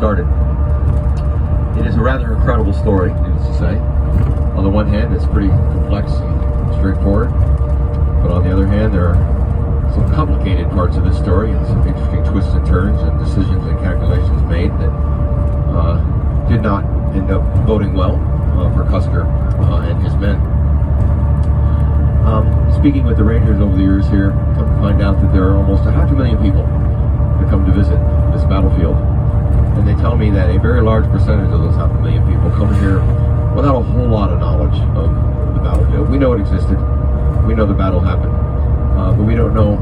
started. It is a rather incredible story, needless to say. On the one hand, it's pretty complex and straightforward, but on the other hand, there are some complicated parts of this story and some interesting twists and turns and decisions and calculations made that did not end up boding well for Custer and his men. Speaking with the Rangers over the years here, come to find out that there are almost 500,000 people that come to visit this battlefield. And they tell me that a very large percentage of those 500,000 people come here without a whole lot of knowledge of the battlefield. We know it existed. We know the battle happened. But we don't know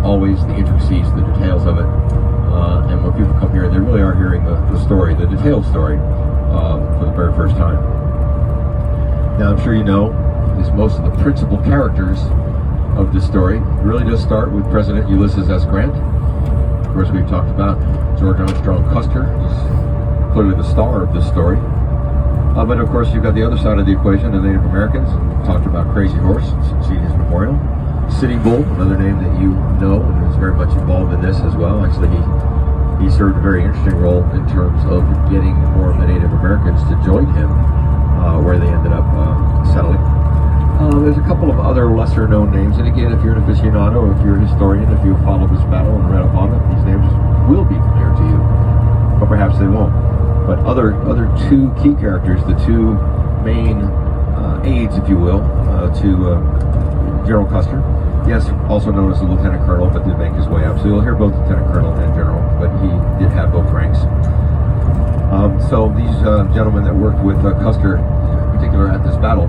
always the intricacies, the details of it. And when people come here, they really are hearing the story, the detailed story, for the very first time. Now, I'm sure you know, is most of the principal characters of this story. It really does start with President Ulysses S. Grant. Of course, we've talked about George Armstrong Custer. He's clearly the star of this story. But of course, you've got the other side of the equation, the Native Americans. And we've talked about Crazy Horse, seen his memorial. Sitting Bull, another name that you know and is very much involved in this as well. Actually, he served a very interesting role in terms of getting more of the Native Americans to join him, where they ended up settling. There's a couple of other lesser-known names, and again, if you're an aficionado, if you're a historian, if you follow this battle and read up on it, these names will be familiar to you, but perhaps they won't. But other two key characters, the two main aides, if you will, to General Custer. Yes, also known as a lieutenant colonel, but did make his way up. So you'll hear both lieutenant colonel and general, but he did have both ranks. So these gentlemen that worked with Custer, in particular at this battle,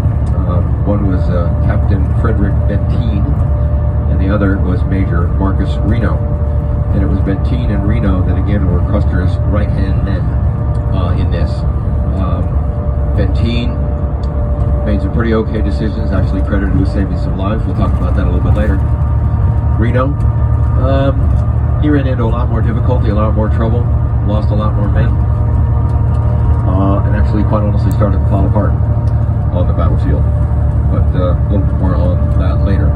one was Captain Frederick Benteen, and the other was Major Marcus Reno. And it was Benteen and Reno that again were Custer's right-hand men in this. Benteen made some pretty okay decisions, actually credited with saving some lives. We'll talk about that a little bit later. Reno, he ran into a lot more difficulty, a lot more trouble, lost a lot more men, and actually quite honestly started to fall apart on the battlefield. But a little bit more on that later.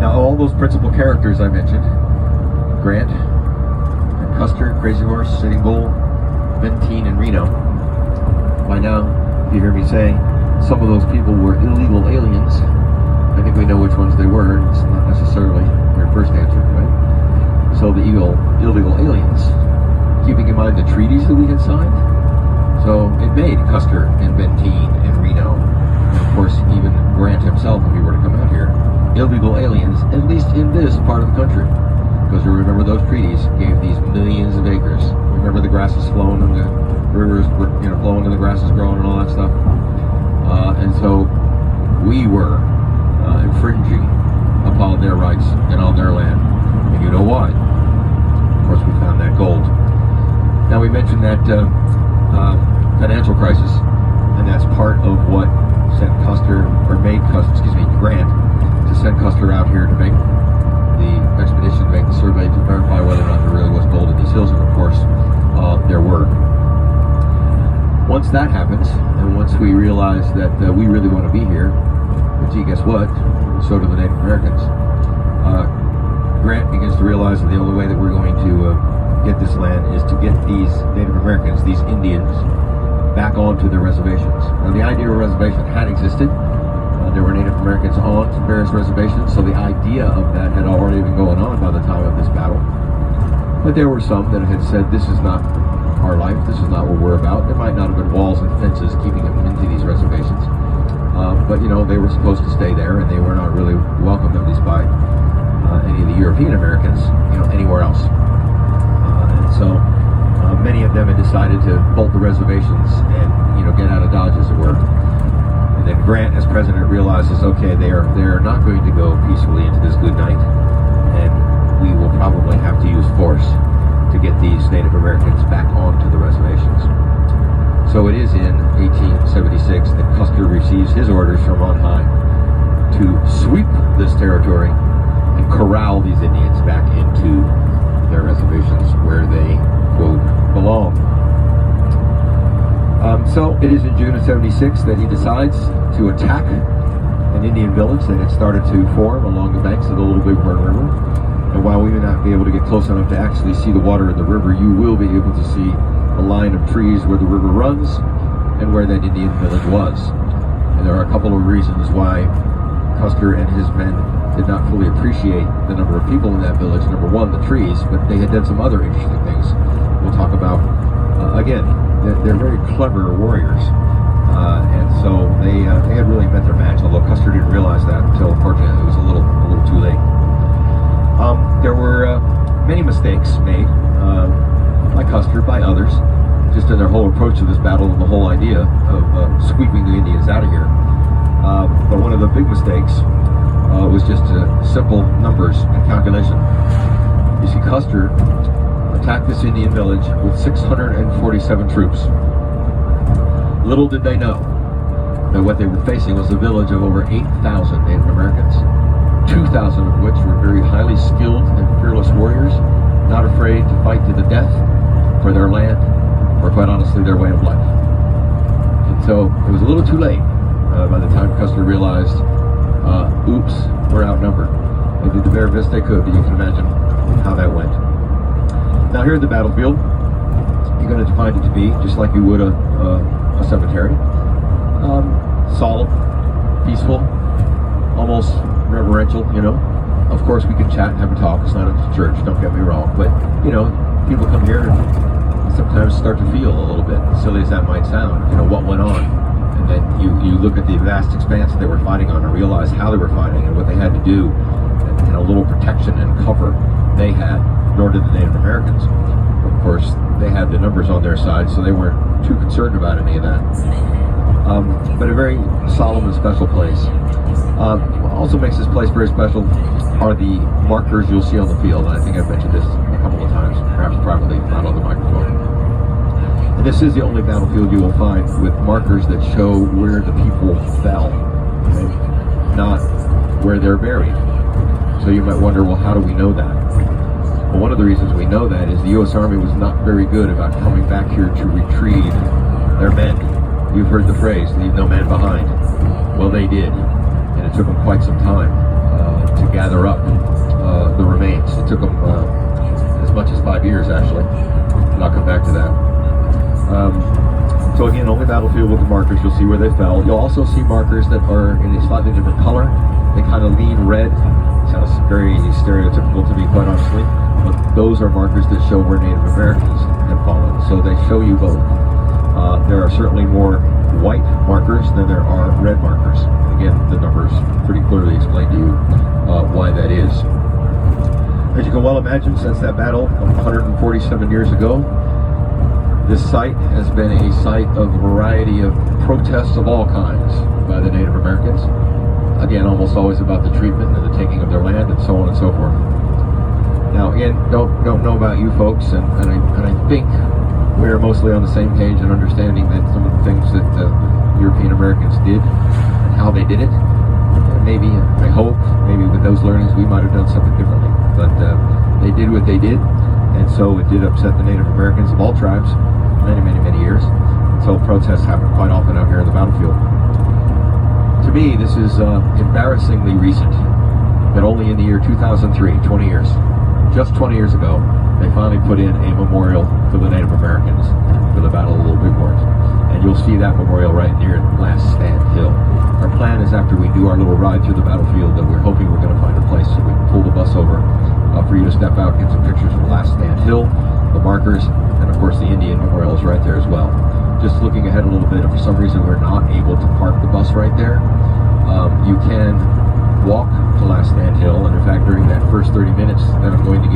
Now, all those principal characters I mentioned, Grant, and Custer, Crazy Horse, Sitting Bull, Benteen, and Reno, by now, you hear me say, some of those people were illegal aliens. I think we know which ones they were. It's not necessarily your first answer, right? So the illegal aliens, keeping in mind the treaties that we had signed. So it made Custer and Benteen and Reno, and of course even Grant himself, if he were to come out here, illegal aliens, at least in this part of the country. Because you remember those treaties gave these millions of acres. Remember the grass is flowing and the rivers were flowing and the grass is growing and all that stuff. And so we were infringing upon their rights and on their land. And you know why. Of course, we found that gold. Now, we mentioned that financial crisis, and that's part of what sent Grant to send Custer out here to make the expedition, to make the survey, to verify whether or not there really was gold in these hills, and of course, there were. Once that happens, and once we realize that we really want to be here, but gee, guess what? So do the Native Americans. Grant begins to realize that the only way that we're going to get this land is to get these Native Americans, these Indians, back onto their reservations. Now, the idea of a reservation had existed. There were Native Americans on various reservations, so the idea of that had already been going on by the time of this battle. But there were some that had said, this is not our life, this is not what we're about. There might not have been walls and fences keeping them into these reservations. But they were supposed to stay there, and they were not really welcomed, at least by any of the European Americans, anywhere else. And so many of them had decided to bolt the reservations and, get out of Dodge, as it were. And then Grant, as president, realizes, okay, they are not going to go peacefully into this good night, and we will probably have to use force to get these Native Americans back onto the reservations. So it is in 1876 that Custer receives his orders from on high to sweep this territory and corral these Indians back into their reservations where they, quote, belong. So it is in June of 76 that he decides to attack an Indian village that had started to form along the banks of the Little Bighorn River. And while we may not be able to get close enough to actually see the water in the river, you will be able to see line of trees where the river runs and where that Indian village was. And there are a couple of reasons why Custer and his men did not fully appreciate the number of people in that village. Number one, the trees, but they had done some other interesting things we'll talk about. Again, they're very clever warriors, and so they had really met their match, although Custer didn't realize that until, unfortunately, it was a little too late. There were many mistakes made by Custer, by others, just in their whole approach to this battle and the whole idea of sweeping the Indians out of here. But one of the big mistakes was just simple numbers and calculation. You see, Custer attacked this Indian village with 647 troops. Little did they know that what they were facing was a village of over 8,000 Native Americans, 2,000 of which were very highly skilled and fearless warriors, not afraid to fight to the death for their land, or quite honestly, their way of life. And so it was a little too late by the time Custer realized, oops, we're outnumbered. They did the very best they could, but you can imagine how that went. Now here at the battlefield, you're going to find it to be just like you would a cemetery. Solemn, peaceful, almost reverential, you know. Of course, we can chat and have a talk. It's not a church, don't get me wrong. But, you know, people come here and sometimes start to feel a little bit, silly as that might sound, you know, what went on. And then you look at the vast expanse that they were fighting on and realize how they were fighting and what they had to do, and a little protection and cover they had, nor did the Native Americans. Of course, they had the numbers on their side, so they weren't too concerned about any of that. But a very solemn and special place. What also makes this place very special are the markers you'll see on the field. And I think I've mentioned this a couple of times, perhaps privately, not on the microphone. And this is the only battlefield you will find with markers that show where the people fell, okay? Not where they're buried. So you might wonder, well, how do we know that? Well, one of the reasons we know that is the U.S. Army was not very good about coming back here to retrieve their men. You've heard the phrase, leave no man behind. Well, they did, and it took them quite some time to gather up the remains. It took them as much as 5 years, actually, and I'll come back to that. So again, only battlefield with the markers. You'll see where they fell. You'll also see markers that are in a slightly different color. They kind of lean red. Sounds very stereotypical to me, quite honestly, but those are markers that show where Native Americans have fallen. So they show you both. There are certainly more white markers than there are red markers. And again, the numbers pretty clearly explain to you why that is. As you can well imagine, since that battle of 147 years ago, this site has been a site of a variety of protests of all kinds by the Native Americans. Again, almost always about the treatment and the taking of their land and so on and so forth. Now, again, don't know about you folks, and I think we're mostly on the same page in understanding that some of the things that European Americans did and how they did it, maybe, I hope, maybe with those learnings we might have done something differently. But they did what they did, and so it did upset the Native Americans of all tribes many years. And so protests happen quite often out here in the battlefield. To me, this is embarrassingly recent, that only in the year 2003, 20 years, just 20 years ago, they finally put in a memorial for the Native Americans for the Battle of the Bighorn. And you'll see that memorial right near Last Stand Hill. Our plan is, after we do our little ride through the battlefield, that we're hoping we're going to find a place so we can pull the bus over for you to step out and get some pictures of Last Stand Hill, the markers, and of course the Indian memorial is right there as well. Just looking ahead a little bit, if for some reason we're not able to park the bus right there, you can walk to Last Stand Hill, and in fact during that first 30 minutes that I'm going to